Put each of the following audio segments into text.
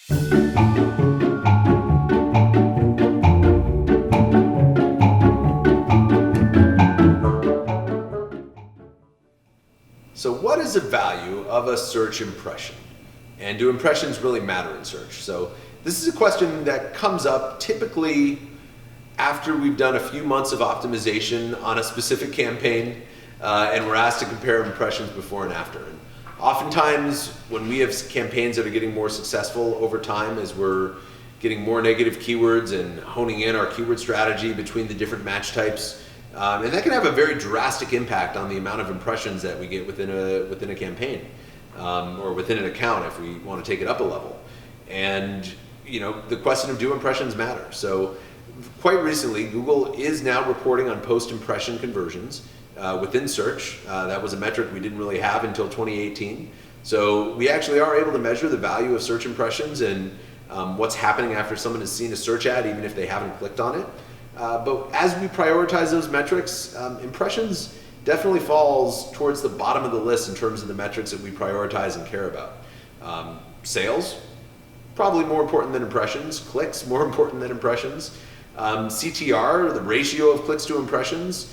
So what is the value of a search impression? And do impressions really matter in search? So this is a question that comes up typically after we've done a few months of optimization on a specific campaign, and we're asked to compare impressions before and after. And oftentimes when we have campaigns that are getting more successful over time as we're getting more negative keywords and honing in our keyword strategy between the different match types, and that can have a very drastic impact on the amount of impressions that we get within a campaign, or within an account if we want to take it up a level. And the question of do impressions matter? So quite recently, Google is now reporting on post-impression conversions within search. That was a metric we didn't really have until 2018. So we actually are able to measure the value of search impressions and what's happening after someone has seen a search ad, even if they haven't clicked on it. But as we prioritize those metrics, impressions definitely falls towards the bottom of the list in terms of the metrics that we prioritize and care about. Sales, probably more important than impressions. Clicks, more important than impressions. CTR, the ratio of clicks to impressions.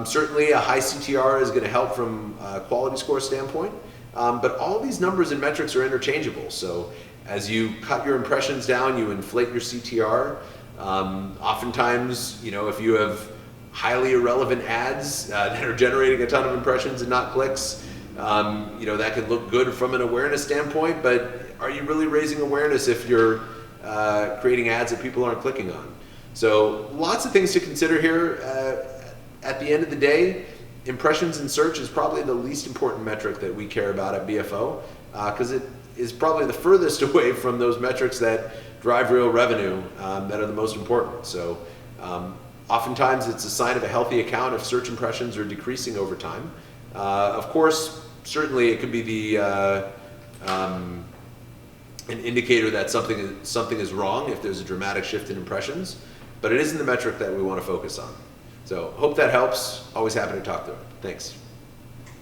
Certainly a high CTR is going to help from a quality score standpoint. But all these numbers and metrics are interchangeable. So as you cut your impressions down, you inflate your CTR. Oftentimes, if you have highly irrelevant ads that are generating a ton of impressions and not clicks, that can look good from an awareness standpoint, but are you really raising awareness if you're creating ads that people aren't clicking on? So lots of things to consider here. At the end of the day, impressions in search is probably the least important metric that we care about at BFO, because it is probably the furthest away from those metrics that drive real revenue that are the most important. So oftentimes it's a sign of a healthy account if search impressions are decreasing over time. Of course, certainly it could be an indicator that something is wrong if there's a dramatic shift in impressions, but it isn't the metric that we want to focus on. So hope that helps. Always happy to talk to it. Thanks.